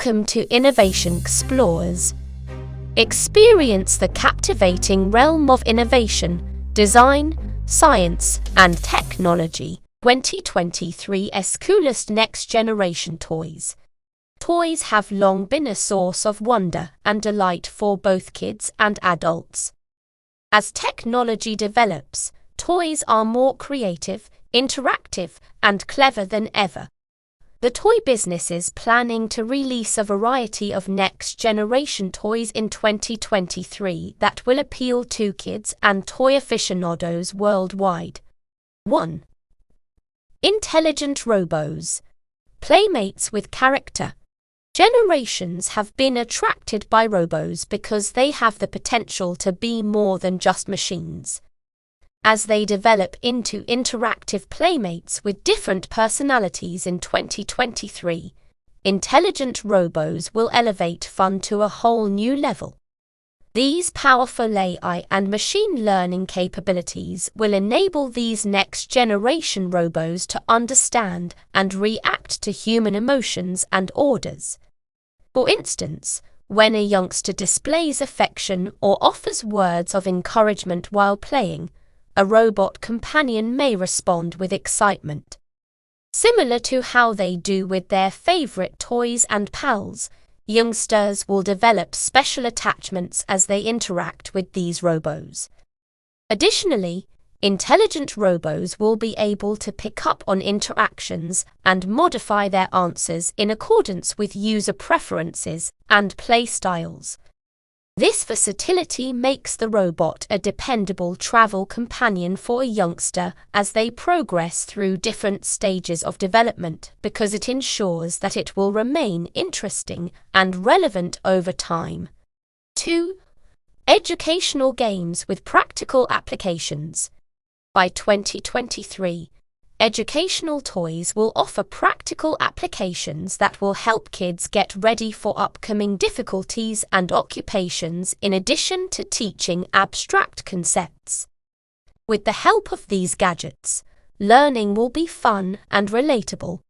Welcome to Innovation Explorers. Experience the captivating realm of innovation, design, science, and technology. 2023's coolest next-generation toys. Toys have long been a source of wonder and delight for both kids and adults. As technology develops, toys are more creative, interactive, and clever than ever. The toy business is planning to release a variety of next-generation toys in 2023 that will appeal to kids and toy aficionados worldwide. 1. Intelligent Robos. Playmates with character. Generations have been attracted by robos because they have the potential to be more than just machines. As they develop into interactive playmates with different personalities in 2023, intelligent robos will elevate fun to a whole new level. These powerful AI and machine learning capabilities will enable these next-generation robos to understand and react to human emotions and orders. For instance, when a youngster displays affection or offers words of encouragement while playing, a robot companion may respond with excitement. Similar to how they do with their favorite toys and pals, youngsters will develop special attachments as they interact with these robos. Additionally, intelligent robos will be able to pick up on interactions and modify their answers in accordance with user preferences and play styles. This versatility makes the robot a dependable travel companion for a youngster as they progress through different stages of development because it ensures that it will remain interesting and relevant over time. 2. Educational games with practical applications. By 2023, educational toys will offer practical applications that will help kids get ready for upcoming difficulties and occupations in addition to teaching abstract concepts. With the help of these gadgets, learning will be fun and relatable.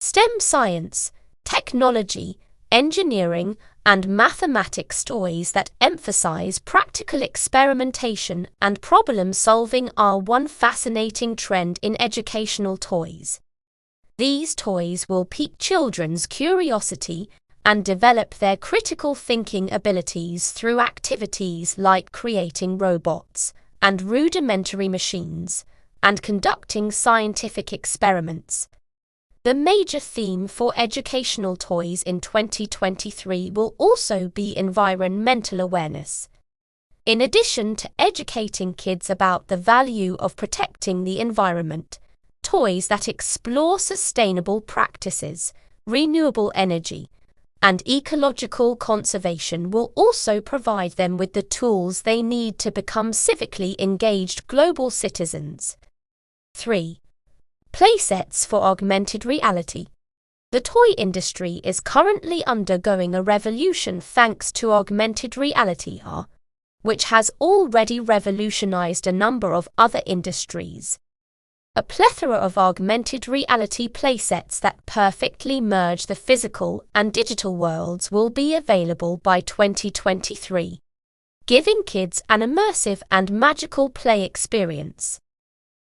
STEM science, technology, engineering, and mathematics toys that emphasize practical experimentation and problem-solving are one fascinating trend in educational toys. These toys will pique children's curiosity and develop their critical thinking abilities through activities like creating robots and rudimentary machines and conducting scientific experiments. The major theme for educational toys in 2023 will also be environmental awareness. In addition to educating kids about the value of protecting the environment, toys that explore sustainable practices, renewable energy, and ecological conservation will also provide them with the tools they need to become civically engaged global citizens. 3. Playsets for augmented reality. The toy industry is currently undergoing a revolution thanks to augmented reality (AR), which has already revolutionized a number of other industries. A plethora of augmented reality playsets that perfectly merge the physical and digital worlds will be available by 2023, giving kids an immersive and magical play experience.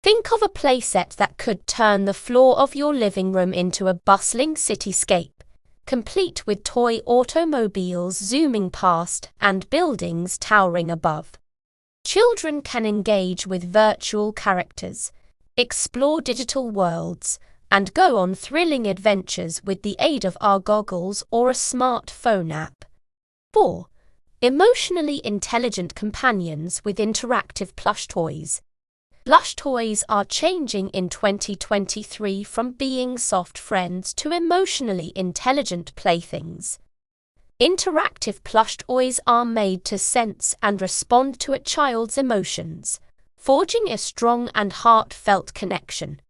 Think of a playset that could turn the floor of your living room into a bustling cityscape, complete with toy automobiles zooming past and buildings towering above. Children can engage with virtual characters, explore digital worlds, and go on thrilling adventures with the aid of AR goggles or a smartphone app. 4. Emotionally intelligent companions with interactive plush toys. Plush toys are changing in 2023 from being soft friends to emotionally intelligent playthings. Interactive plush toys are made to sense and respond to a child's emotions, forging a strong and heartfelt connection.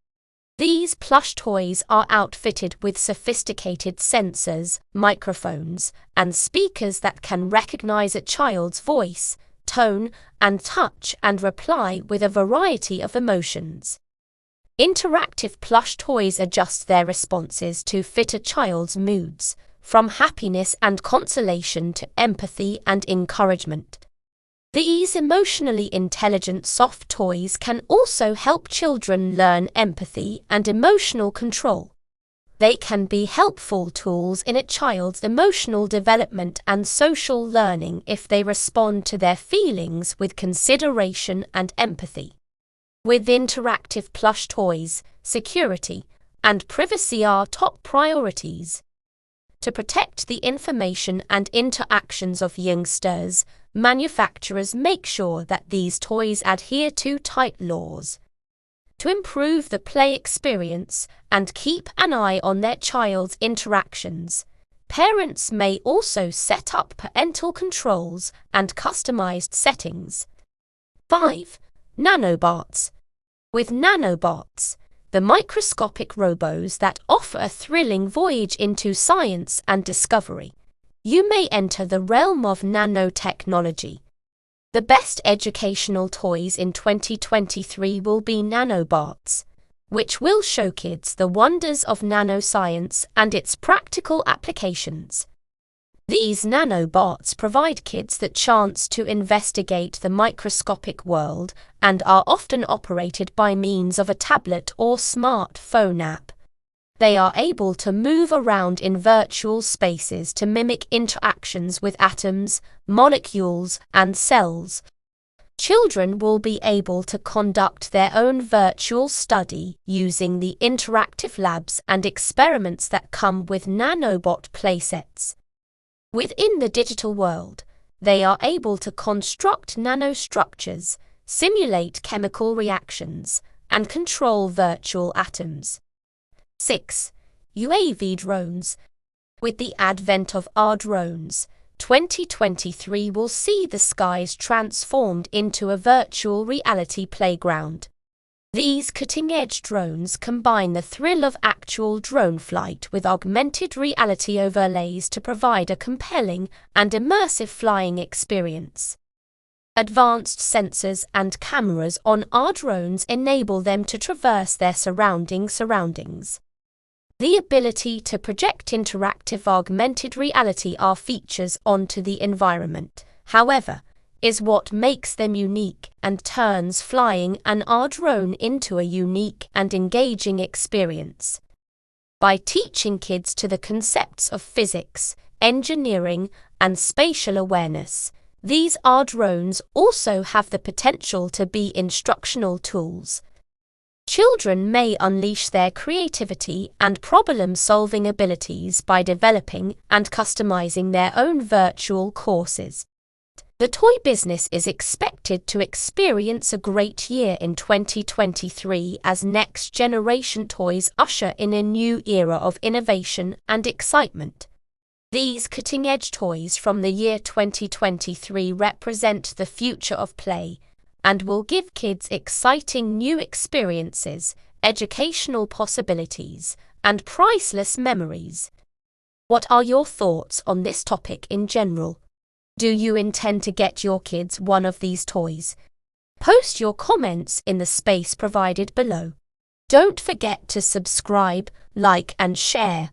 These plush toys are outfitted with sophisticated sensors, microphones, and speakers that can recognize a child's voice, tone, and touch and reply with a variety of emotions. Interactive plush toys adjust their responses to fit a child's moods, from happiness and consolation to empathy and encouragement. These emotionally intelligent soft toys can also help children learn empathy and emotional control. They can be helpful tools in a child's emotional development and social learning if they respond to their feelings with consideration and empathy. With interactive plush toys, security and privacy are top priorities. To protect the information and interactions of youngsters, manufacturers make sure that these toys adhere to tight laws. To improve the play experience and keep an eye on their child's interactions, parents may also set up parental controls and customized settings. 5. Nanobots. With nanobots, the microscopic robos that offer a thrilling voyage into science and discovery, you may enter the realm of nanotechnology. The best educational toys in 2023 will be nanobots, which will show kids the wonders of nanoscience and its practical applications. These nanobots provide kids the chance to investigate the microscopic world and are often operated by means of a tablet or smartphone app. They are able to move around in virtual spaces to mimic interactions with atoms, molecules, and cells. Children will be able to conduct their own virtual study using the interactive labs and experiments that come with nanobot playsets. Within the digital world, they are able to construct nanostructures, simulate chemical reactions, and control virtual atoms. 6. UAV drones. With the advent of our drones, 2023 will see the skies transformed into a virtual reality playground. These cutting-edge drones combine the thrill of actual drone flight with augmented reality overlays to provide a compelling and immersive flying experience. Advanced sensors and cameras on our drones enable them to traverse their surroundings. The ability to project interactive augmented reality are features onto the environment, however, is what makes them unique and turns flying an AR drone into a unique and engaging experience. By teaching kids to the concepts of physics, engineering, and spatial awareness, these AR drones also have the potential to be instructional tools. Children may unleash their creativity and problem-solving abilities by developing and customizing their own virtual courses. The toy business is expected to experience a great year in 2023 as next-generation toys usher in a new era of innovation and excitement. These cutting-edge toys from the year 2023 represent the future of play and will give kids exciting new experiences, educational possibilities, and priceless memories. What are your thoughts on this topic in general? Do you intend to get your kids one of these toys? Post your comments in the space provided below. Don't forget to subscribe, like, and share.